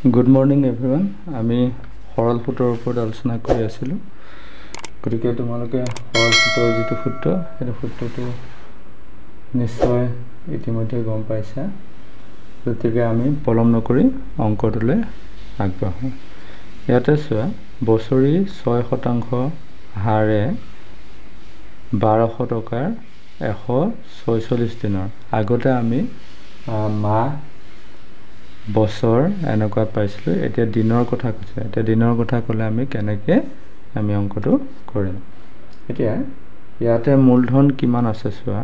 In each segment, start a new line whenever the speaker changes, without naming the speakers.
Good morning everyone. আমি সৰল সূত্ৰৰ ওপৰত আলোচনা কৰি আছিলোঁ। গতিকে তোমালোকে সৰল সূত্ৰৰ যিটো সূত্ৰ সেইটো সূত্ৰটো নিশ্চয় ইতিমধ্যে গম পাইছা। গতিকে আমি পলম নকৰি অংকটোলৈ আগবাঢ়ো। ইয়াতে চোৱা বছৰি 6% হাৰে 1200 টকাৰ 146 দিনৰ আগতে আমি মাহ বছৰ এনেকুৱা পাইছিলোঁ। এতিয়া দিনৰ কথা কৈছে। এতিয়া দিনৰ কথা ক'লে আমি কেনেকৈ আমি অংকটো কৰিম। এতিয়া ইয়াতে মূলধন কিমান আছে চোৱা।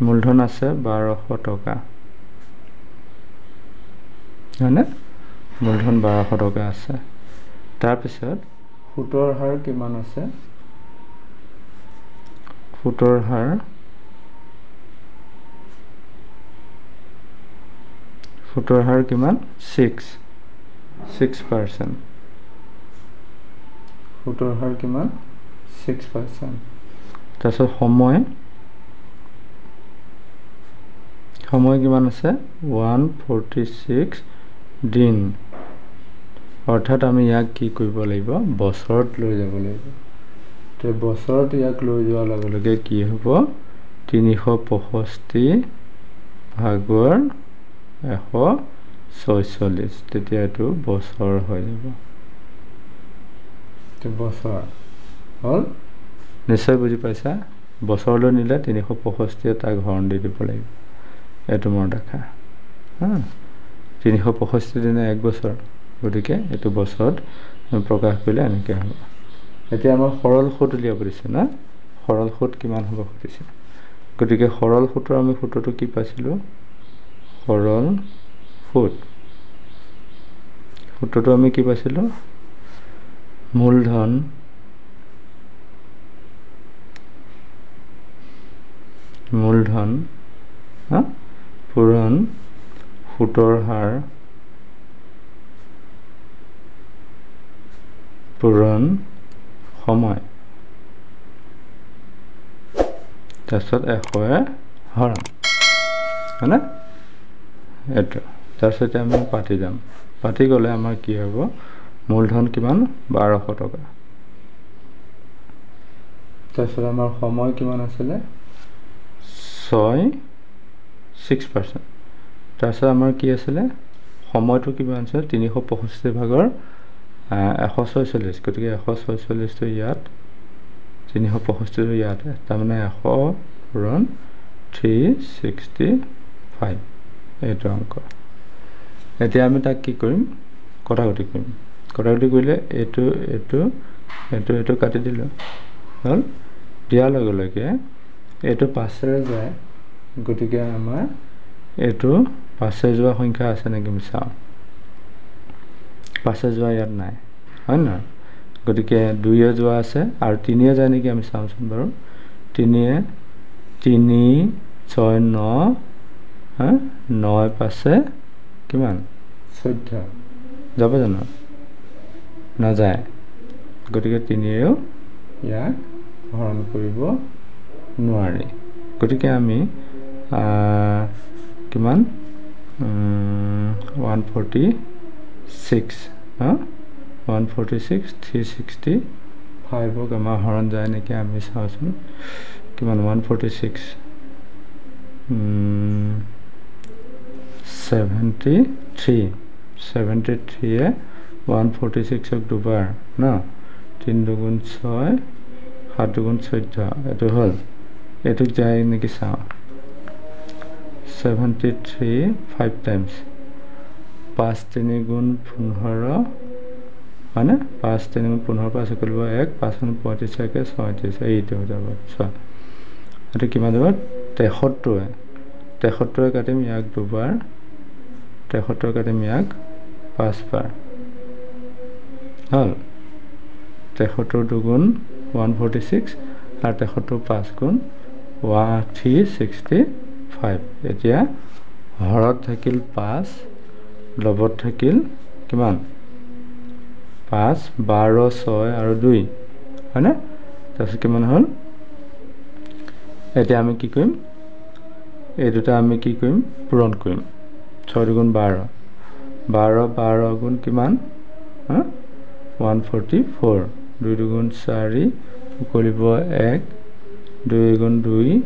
মূলধন আছে 1200 টকা, হয়নে? মূলধন 1200 টকা আছে। তাৰপিছত সুতৰ হাৰ কিমান আছে? সুতৰ হাৰ কিমান? 6%। সুতৰ হাৰ কিমান? 6%। তাৰপিছত সময় কিমান আছে? 146 দিন। অৰ্থাৎ আমি ইয়াক কি কৰিব লাগিব? বছৰত লৈ যাব লাগিব। তো বছৰত ইয়াক লৈ যোৱাৰ লগে লগে কি হ'ব? 365 ভাগৰ 146, তেতিয়া এইটো বছৰ হৈ যাব। তো বছৰ হ'ল। নিশ্চয় বুজি পাইছা? বছৰলৈ নিলে 365 তাক হৰণ দি দিব লাগিব। এইটো মনত ৰাখা। 365 দিনে 1 বছৰ। গতিকে এইটো বছৰত প্ৰকাশ কৰিলে এনেকৈ হ'ব। এতিয়া আমাৰ সৰল সুত উলিয়াব দিছে না। সৰল সুত কিমান হ'ব সুধিছে। গতিকে সৰল সুতৰ আমি সূত্ৰটো কি পাইছিলোঁ? সৰল সূত্ৰটো আমি কি পাইছিলোঁ? মূলধন পূৰণ সুতৰ হাৰ পূৰণ সময়, তাৰপিছত 100 হৰণ, হয়নে? এইটো তাৰপিছতে আমি পাতি যাম। পাতি গ'লে আমাৰ কি হ'ব? মূলধন কিমান? 1200 টকা। তাৰপিছত আমাৰ সময় কিমান আছিলে? 6%। তাৰপিছত আমাৰ কি আছিলে? সময়টো কিমান আছিলে? 365 ভাগৰ 146। গতিকে 146টো ইয়াত, 365টো ইয়াত, তাৰমানে 100 পূৰণ 365, এইটো অংক। এতিয়া আমি তাক কি কৰিম? কটাকটি কৰিম। কটাকটি কৰিলে এইটো কাটি দিলোঁ। হ'ল। দিয়াৰ লগে লগে এইটো 5ৰে যায়। গতিকে আমাৰ এইটো 5ৰে যোৱা সংখ্যা আছে নেকি আমি চাওঁ। 5ৰে যোৱা ইয়াত নাই, হয় নহয়? গতিকে 2য়ে যোৱা আছে আৰু 3য়ে যায় নেকি আমি চাওঁচোন বাৰু। 3য়ে 3 6 9, 9 5 কিমান? 14 যাব জানো? নাযায়। গতিকে 3য়েও ইয়াক হৰণ কৰিব নোৱাৰি। গতিকে আমি কিমান? 146, 365ক আমাৰ হৰণ যায় নেকি আমি চাওঁচোন। কিমান? 146 73য়ে 146ক দুবাৰ ন। 3 দুগুণ 6, 7 দুগুণ 14, এইটো হ'ল। এইটোক যায় নেকি চাওঁ। 73 5 টাইমছ, 5 3 গুণ 15, হয়নে? 5 3 গুণ 15, 5 কৰিব 1, 5 গুণ 35, 36, এইটো যাব। চোৱা এইটো কিমান যাব? 73ৰে কাটিম ইয়াক দুবাৰ, 73 কাটিম ইয়াক 5 বাৰ। হ'ল। 73 দুগুণ 146 আৰু 73 5 গুণ 365। এতিয়া হৰত থাকিল 5, লবত থাকিল কিমান? 5 12 6 আৰু 2, হয়নে? তাৰপিছত কিমান হ'ল? এতিয়া আমি কি কৰিম? এই দুটা আমি কি কৰিম পূৰণ কৰিম 6 দুগুণ 12 12 12 গুণ কিমান 144 2 দুগুণ 4 উকলিব 1 2 গুণ 2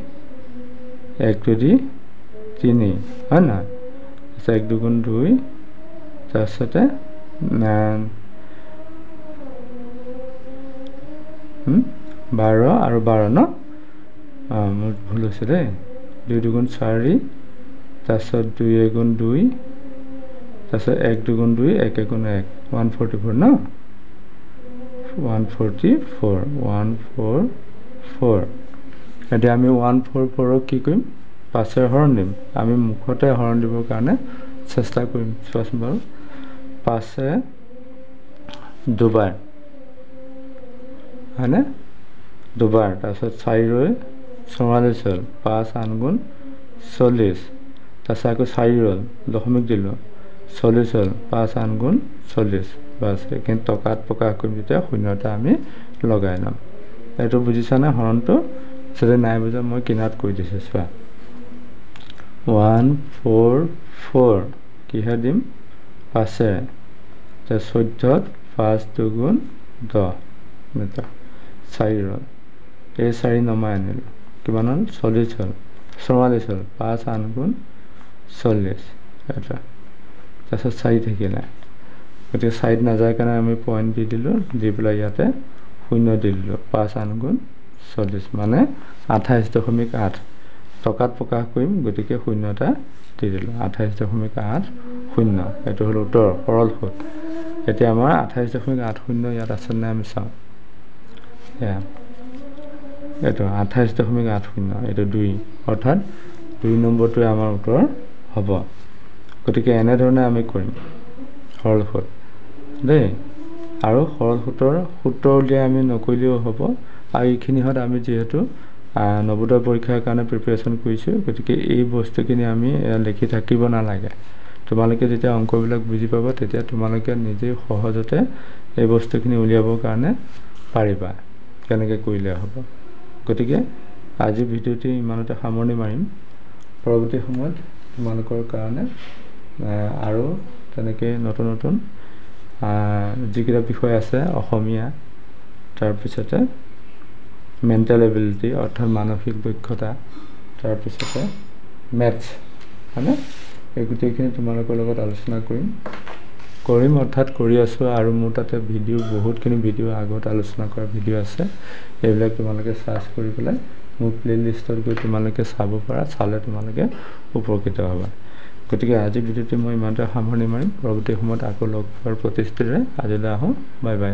1 2 দি 3 হয় না 1 দুগুণ 2 তাৰপিছতে 12 আৰু 12 ন মোৰ ভুল হৈছে দেই 2 দুগুণ 4 তাৰপিছত 2 গুণ 2 তাৰপিছত 1 দুগুণ 2 1 গুণ 1 144 ন 144 এতিয়া আমি 144ক কি কৰিম 5ৰে হৰণ দিম আমি মুখতে হৰণ দিবৰ কাৰণে চেষ্টা কৰিম চোৱাচোন বাৰু 5ৰে দুবাৰ হয়নে দুবাৰ তাৰপিছত 4ৰে 44 হ'ল 5 8 গুণ 40 তাৰপিছত আকৌ 4 হ'ল দশমিক দিলোঁ 40 হ'ল 5 8 গুণ 40 বাছ এইখিনি টকাত প্ৰকাশ কৰিম যেতিয়া শূন্যটা আমি লগাই ল'ম এইটো বুজিছানে হৰণটো যদি নাই বুজা মই কিনাত কৈ দিছোঁ চোৱা 144 কিহে দিম 5ৰে 14ত 5 দুগুণ 10 মিটাৰ 4 হ'ল এই 4 নমাই আনিলোঁ কিমান হ'ল 40 হ'ল 44 হ'ল 5 8 গুণ 40 এটা তাৰপিছত 4 থাকিলে গতিকে 4 নাযায় কাৰণে আমি পইণ্ট দি দিলোঁ দি পেলাই ইয়াতে 0 দি দিলোঁ 5 8 গুণ 40 মানে 28.8 টকাত প্ৰকাশ কৰিম গতিকে 0টা দি দিলোঁ 28.80 এইটো হ'ল উত্তৰ সৰল সুত এতিয়া আমাৰ 28.80 ইয়াত আছে নে আমি চাওঁ এয়া এইটো 28.80 এইটো 2 অৰ্থাৎ 2 নম্বৰটোৱে আমাৰ উত্তৰ হ'ব গতিকে এনেধৰণে আমি কৰিম সৰল সুত দেই আৰু সৰল সুতৰ সূত্ৰ উলিয়াই আমি নকৰিলেও হ'ব আৰু এইখিনিত আমি যিহেতু নবোদয় পৰীক্ষাৰ কাৰণে প্ৰিপাৰেশ্যন কৰিছোঁ গতিকে এই বস্তুখিনি আমি লিখি থাকিব নালাগে তোমালোকে যেতিয়া অংকবিলাক বুজি পাবা তেতিয়া তোমালোকে নিজে সহজতে এই বস্তুখিনি উলিয়াবৰ কাৰণে পাৰিবা কেনেকৈ কৰিলে হ'ব গতিকে আজি ভিডিঅ'টি ইমানতে সামৰণি মাৰিম পৰৱৰ্তী সময়ত তোমালোকৰ কাৰণে আৰু তেনেকৈ নতুন নতুন যিকেইটা বিষয় আছে অসমীয়া তাৰপিছতে মেণ্টেল এবিলিটি অৰ্থাৎ মানসিক দক্ষতা তাৰপিছতে মেথছ হয়নে এই গোটেইখিনি তোমালোকৰ লগত আলোচনা কৰিম অৰ্থাৎ কৰি আছোঁ আৰু মোৰ তাতে ভিডিঅ' বহুতখিনি ভিডিঅ' আগত আলোচনা কৰা ভিডিঅ' আছে এইবিলাক তোমালোকে চাৰ্চ কৰি পেলাই মোৰ প্লে'লিষ্টত গৈ তোমালোকে চাব পাৰা চালে তোমালোকে উপকৃত হ'বা গতিকে আজি ভিডিঅ'টো মই ইমানতে সামৰণি মাৰিম পৰৱৰ্তী সময়ত আকৌ লগ পোৱাৰ প্ৰতিশ্ৰুতিৰে আজিলৈ আহোঁ বাই বাই